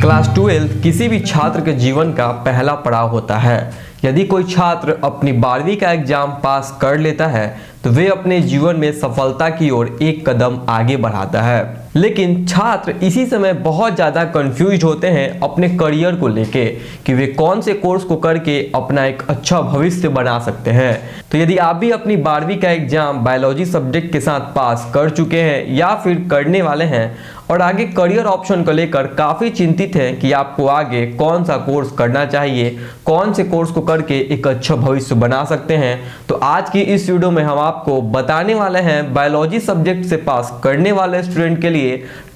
Class 12 किसी भी छात्र के जीवन का पहला पड़ाव होता है। यदि कोई छात्र अपनी 12वीं का एग्जाम पास कर लेता है तो वे अपने जीवन में सफलता की ओर एक कदम आगे बढ़ाता है। लेकिन छात्र इसी समय बहुत ज़्यादा कंफ्यूज होते हैं अपने करियर को लेके कि वे कौन से कोर्स को करके अपना एक अच्छा भविष्य बना सकते हैं। तो यदि आप भी अपनी 12वीं का एग्जाम बायोलॉजी सब्जेक्ट के साथ पास कर चुके हैं या फिर करने वाले हैं और आगे करियर ऑप्शन को लेकर काफ़ी चिंतित हैं कि आपको आगे कौन सा कोर्स करना चाहिए, कौन से कोर्स को करके एक अच्छा भविष्य बना सकते हैं, तो आज की इस वीडियो में हम आपको बताने वाले हैं बायोलॉजी सब्जेक्ट से पास करने वाले स्टूडेंट के लिए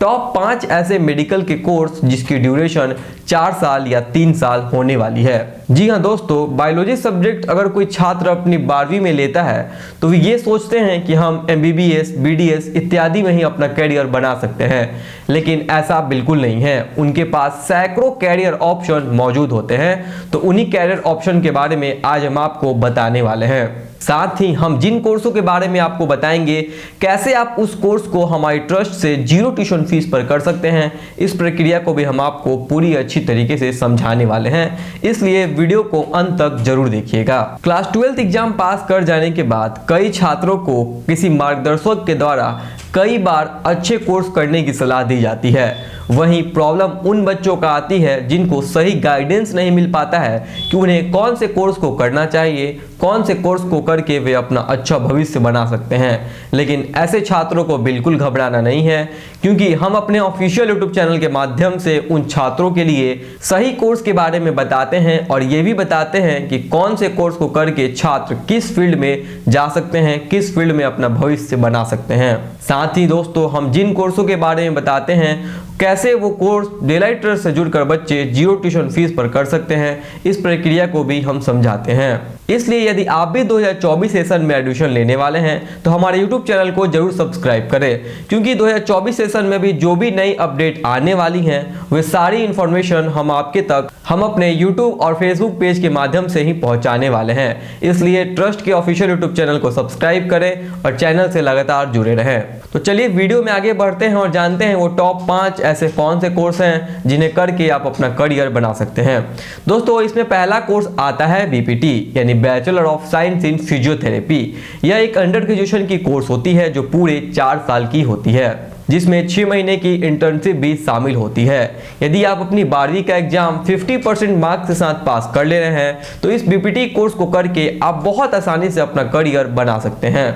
टॉप 5 ऐसे मेडिकल के कोर्स जिसकी ड्यूरेशन 4 साल या 3 साल होने वाली है। जी हाँ दोस्तों, बायोलॉजी सब्जेक्ट अगर कोई छात्र अपनी 12वीं में लेता है तो ये सोचते हैं कि हम MBBS, BDS इत्यादि में ही अपना कैरियर बना सकते हैं, लेकिन ऐसा बिल्कुल नहीं है। उनके पास सैकड़ों कैरियर ऑप्शन मौजूद होते हैं। तो उन्हीं कैरियर ऑप्शन के बारे में आज हम आपको बताने वाले हैं। साथ ही हम जिन कोर्सों के बारे में आपको बताएंगे कैसे आप उस कोर्स को हमारी ट्रस्ट से 0 ट्यूशन फीस पर कर सकते हैं, इस प्रक्रिया को भी हम आपको पूरी अच्छी तरीके से समझाने वाले हैं, इसलिए वीडियो को अंत तक जरूर देखिएगा। क्लास 12 एग्जाम पास कर जाने के बाद कई छात्रों को किसी मार्गदर्शक के द्वारा कई बार अच्छे कोर्स करने की सलाह दी जाती है। वहीं प्रॉब्लम उन बच्चों का आती है जिनको सही गाइडेंस नहीं मिल पाता है कि उन्हें कौन से कोर्स को करना चाहिए, कौन से कोर्स को करके वे अपना अच्छा भविष्य बना सकते हैं। लेकिन ऐसे छात्रों को बिल्कुल घबराना नहीं है, क्योंकि हम अपने ऑफिशियल यूट्यूब चैनल के माध्यम से उन छात्रों के लिए सही कोर्स के बारे में बताते हैं और ये भी बताते हैं कि कौन से कोर्स को करके छात्र किस फील्ड में जा सकते हैं, किस फील्ड में अपना भविष्य बना सकते हैं। साथ ही दोस्तों, हम जिन कोर्सों के बारे में बताते हैं कैसे वो कोर्स डेलाइट ट्रस्ट से जुड़कर बच्चे 0 ट्यूशन फीस पर कर सकते हैं, इस प्रक्रिया को भी हम समझाते हैं। इसलिए यदि आप भी 2024 सेशन में एडमिशन लेने वाले हैं तो हमारे YouTube चैनल को जरूर सब्सक्राइब करें, क्योंकि 2024 सेशन में भी जो भी नई अपडेट आने वाली हैं वे सारी इंफॉर्मेशन हम आपके तक हम अपने YouTube और Facebook पेज के माध्यम से ही पहुंचाने वाले हैं। इसलिए ट्रस्ट के ऑफिशियल YouTube चैनल को सब्सक्राइब करें और चैनल से लगातार जुड़े रहें। तो चलिए वीडियो में आगे बढ़ते हैं और जानते हैं वो टॉप 5 ऐसे कौन से कोर्स हैं जिन्हें करके आप अपना करियर बना सकते हैं। दोस्तों, इसमें पहला कोर्स आता है BPT यानी bachelor of science in physiotherapy. यह एक अंडर ग्रेजुएशन की कोर्स होती है जो पूरे 4 साल की होती है, जिसमें 6 महीने की इंटर्नशिप भी शामिल होती है। यदि आप अपनी 12वीं का एग्जाम 50% मार्क्स के साथ पास कर ले रहे हैं तो इस BPT कोर्स को करके आप बहुत आसानी से अपना करियर बना सकते हैं।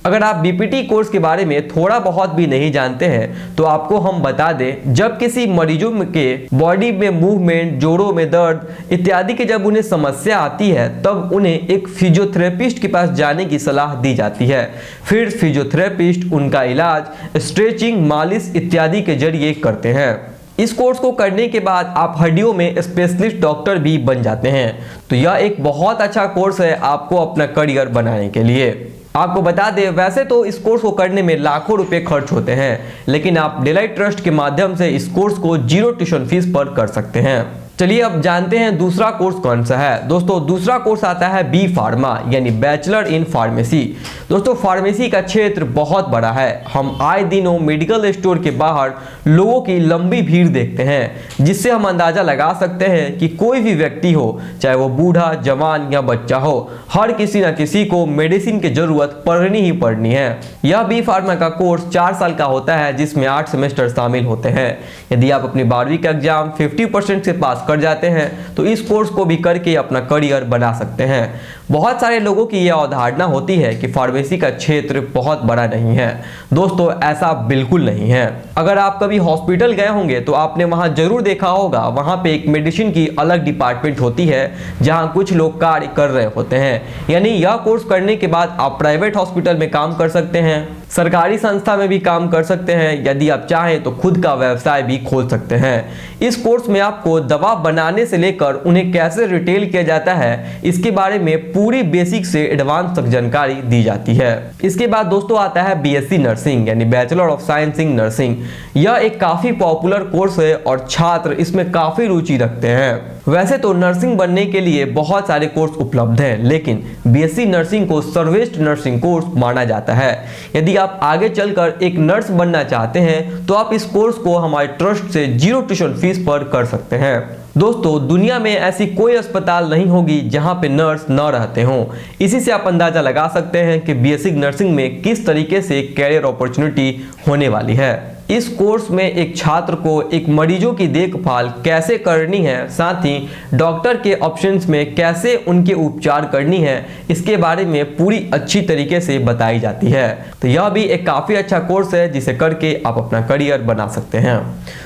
अगर आप BPT कोर्स के बारे में थोड़ा बहुत भी नहीं जानते हैं तो आपको हम बता दें, जब किसी मरीजों के बॉडी में मूवमेंट, जोड़ों में दर्द इत्यादि की जब उन्हें समस्या आती है तब उन्हें एक फिजियोथेरेपिस्ट के पास जाने की सलाह दी जाती है। फिर फिजियोथेरेपिस्ट उनका इलाज स्ट्रेचिंग, मालिश इत्यादि के जरिए करते हैं। इस कोर्स को करने के बाद आप हड्डियों में स्पेशलिस्ट डॉक्टर भी बन जाते हैं। तो यह एक बहुत अच्छा कोर्स है आपको अपना करियर बनाने के लिए। आपको बता दें, वैसे तो इस कोर्स को करने में लाखों रुपए खर्च होते हैं, लेकिन आप डेलाइट ट्रस्ट के माध्यम से इस कोर्स को 0 ट्यूशन फीस पर कर सकते हैं। चलिए अब जानते हैं दूसरा कोर्स कौन सा है। दोस्तों, दूसरा कोर्स आता है B फार्मा यानी बैचलर इन फार्मेसी। दोस्तों, फार्मेसी का क्षेत्र बहुत बड़ा है। हम आए दिनों मेडिकल स्टोर के बाहर लोगों की लंबी भीड़ देखते हैं, जिससे हम अंदाजा लगा सकते हैं कि कोई भी व्यक्ति हो, चाहे वो बूढ़ा, जवान या बच्चा हो, हर किसी न किसी को मेडिसिन की जरूरत पड़नी ही पड़नी है। यह B फार्मा का कोर्स 4 साल का होता है, जिसमें 8 सेमेस्टर शामिल होते हैं। यदि आप अपनी 12वीं का एग्जाम 50% से पास कर जाते हैं तो इस कोर्स को भी करके अपना करियर बना सकते हैं। बहुत सारे लोगों की यह अवधारणा होती है कि फार्मेसी का क्षेत्र बहुत बड़ा नहीं है। दोस्तों, ऐसा बिल्कुल नहीं है। अगर आप कभी हॉस्पिटल गए होंगे तो आपने वहां जरूर देखा होगा, वहां पे एक मेडिसिन की अलग डिपार्टमेंट होती है जहां कुछ लोग कार्य कर रहे होते हैं। यानी यह कोर्स करने के बाद आप प्राइवेट हॉस्पिटल में काम कर सकते हैं, सरकारी संस्था में भी काम कर सकते हैं, यदि आप चाहें तो खुद का व्यवसाय भी खोल सकते हैं। इस कोर्स में आपको दवा बनाने से लेकर उन्हें कैसे रिटेल किया जाता है इसके बारे में पूरी बेसिक से एडवांस तक जानकारी दी जाती है। इसके बाद दोस्तों आता है BSc नर्सिंग यानी bachelor of science in nursing. यह एक काफी पॉपुलर कोर्स है और छात्र इसमें काफी रुचि रखते हैं। वैसे तो नर्सिंग बनने के लिए बहुत सारे कोर्स उपलब्ध हैं, लेकिन बीएससी नर्सिंग को सर्वश्रेष्ठ नर्सिंग कोर्स माना जाता है। यदि आप आगे चलकर एक नर्स बनना चाहते हैं तो आप इस कोर्स को हमारे ट्रस्ट से 0 ट्यूशन फीस पर कर सकते हैं। दोस्तों, दुनिया में ऐसी कोई अस्पताल नहीं होगी जहां पे नर्स न रहते हों। इसी से आप अंदाजा लगा सकते हैं कि बीएससी नर्सिंग में किस तरीके से कैरियर अपॉर्चुनिटी होने वाली है। इस कोर्स में एक छात्र को एक मरीजों की देखभाल कैसे करनी है, साथ ही डॉक्टर के ऑप्शंस में कैसे उनके उपचार करनी है, इसके बारे में पूरी अच्छी तरीके से बताई जाती है। तो यह भी एक काफ़ी अच्छा कोर्स है जिसे करके आप अपना करियर बना सकते हैं।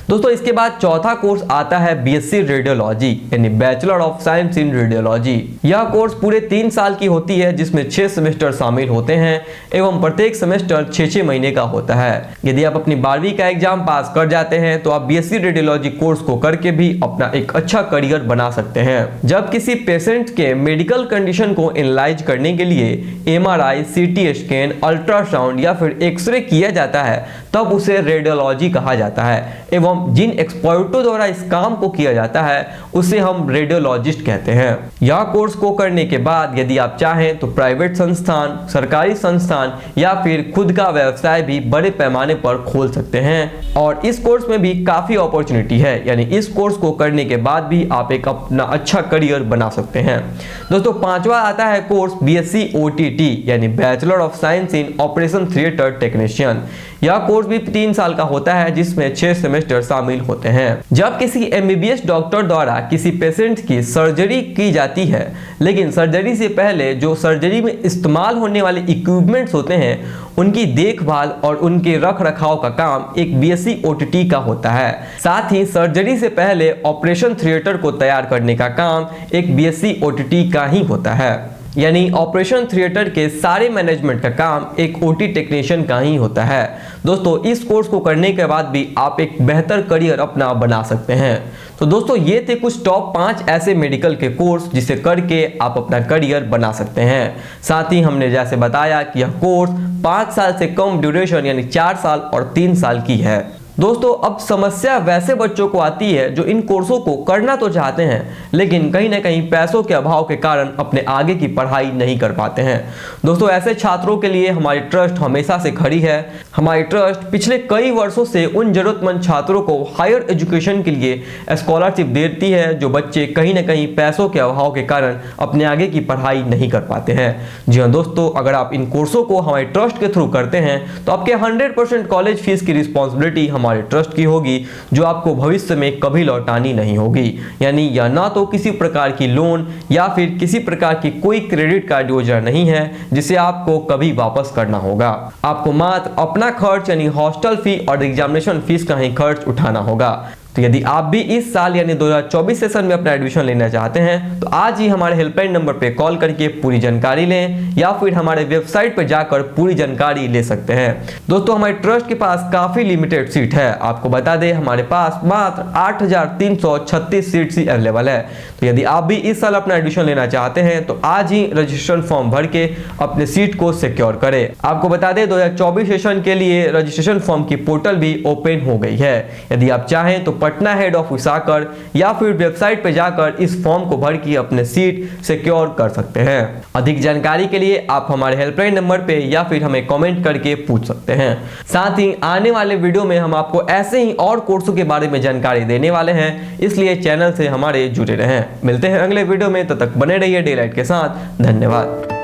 दोस्तों, इसके बाद चौथा कोर्स आता है बीएससी रेडियोलॉजी यानी bachelor of science in radiology. यह कोर्स पूरे 3 साल की होती है जिसमें 6 सेमेस्टर शामिल होते हैं एवं प्रत्येक सेमेस्टर 6-6 महीने का होता है। यदि आप अपनी 12वीं का एग्जाम पास कर जाते हैं तो आप बीएससी रेडियोलॉजी कोर्स को करके भी अपना एक अच्छा करियर बना सकते हैं। जब किसी पेशेंट के मेडिकल कंडीशन को एनालाइज करने के लिए एमआरआई, सीटी स्कैन, अल्ट्रासाउंड या फिर एक्सरे किया जाता है तब उसे रेडियोलॉजी कहा जाता है एवं जिन एक्सपर्टों द्वारा इस काम को किया जाता है उसे हम रेडियोलॉजिस्ट कहते हैं। यह कोर्स को करने के बाद यदि आप चाहें तो प्राइवेट संस्थान, सरकारी संस्थान या फिर खुद का व्यवसाय भी बड़े पैमाने पर खोल सकते हैं और इस कोर्स में भी काफी अपॉर्चुनिटी है, यानी इस कोर्स को करने के बाद भी आप एक अपना अच्छा करियर बना सकते हैं। दोस्तों, 5वां आता है कोर्स बीएससी ओटीटी यानी bachelor of science in operation theatre technician. यह कोर्स भी 3 साल का होता है जिसमें 6 सेमेस्टर शामिल होते हैं। जब किसी एमबीबीएस डॉक्टर द्वारा किसी पेशेंट की सर्जरी की जाती है, लेकिन सर्जरी से पहले जो सर्जरी में इस्तेमाल होने वाले इक्विपमेंट्स होते हैं उनकी देखभाल और उनके रख रखाव का काम एक बीएससी ओटीटी का होता है। साथ ही सर्जरी से पहले ऑपरेशन थिएटर को तैयार करने का काम एक बीएससी ओटीटी का ही होता है, यानी ऑपरेशन थिएटर के सारे मैनेजमेंट का काम एक ओटी टेक्नीशियन का ही होता है। दोस्तों, इस कोर्स को करने के बाद भी आप एक बेहतर करियर अपना बना सकते हैं। तो दोस्तों, ये थे कुछ टॉप 5 ऐसे मेडिकल के कोर्स जिसे करके आप अपना करियर बना सकते हैं। साथ ही हमने जैसे बताया कि यह कोर्स 5 साल से कम ड्यूरेशन यानी 4 साल और 3 साल की है। दोस्तों, अब समस्या वैसे बच्चों को आती है जो इन कोर्सों को करना तो चाहते हैं लेकिन कहीं ना कहीं पैसों के अभाव के कारण अपने आगे की पढ़ाई नहीं कर पाते हैं। दोस्तों, ऐसे छात्रों के लिए हमारी ट्रस्ट हमेशा से खड़ी है। हमारी ट्रस्ट पिछले कई वर्षों से उन जरूरतमंद छात्रों को हायर एजुकेशन के लिए स्कॉलरशिप देती है जो बच्चे कहीं ना कहीं पैसों के अभाव के कारण अपने आगे की पढ़ाई नहीं कर पाते हैं। जी हाँ दोस्तों, अगर आप इन कोर्सों को हमारे ट्रस्ट के थ्रू करते हैं तो आपके 100% कॉलेज फीस की रिस्पॉन्सिबिलिटी हमारे ट्रस्ट की होगी जो आपको भविष्य में कभी लौटानी नहीं होगी। यानी यह ना तो किसी प्रकार की लोन या फिर किसी प्रकार की कोई क्रेडिट कार्ड योजना नहीं है जिसे आपको कभी वापस करना होगा। आपको मात्र अपना खर्च यानी हॉस्टल फी और एग्जामिनेशन फीस का ही खर्च उठाना होगा। तो यदि आप भी इस साल यानी 2024 सेशन में अपना एडमिशन लेना चाहते हैं तो आज ही हमारे हेल्पलाइन नंबर पे कॉल करके पूरी जानकारी लें या फिर हमारे वेबसाइट पर जाकर पूरी जानकारी ले सकते हैं। दोस्तों, हमारे ट्रस्ट के पास काफी लिमिटेड सीट है। आपको बता दें, हमारे पास मात्र 8,336 सीट्स ही अवेलेबल है। तो यदि आप भी इस साल अपना एडमिशन लेना चाहते हैं तो आज ही रजिस्ट्रेशन फॉर्म भर के अपने सीट को सिक्योर करें। आपको बता दें, 2024 सेशन के लिए रजिस्ट्रेशन फॉर्म की पोर्टल भी ओपन हो गई है। यदि आप चाहें तो पटना हेड ऑफिस आकर या फिर वेबसाइट पर जाकर इस फॉर्म को भर के अपने सीट सिक्योर कर सकते हैं। अधिक जानकारी के लिए आप हमारे हेल्पलाइन नंबर पे या फिर हमें कमेंट करके पूछ सकते हैं। साथ ही आने वाले वीडियो में हम आपको ऐसे ही और कोर्सों के बारे में जानकारी देने वाले हैं, इसलिए चैनल से हमारे जुड़े रहें। मिलते हैं अगले वीडियो में, तब तक बने रहिए डे लाइट के साथ। धन्यवाद।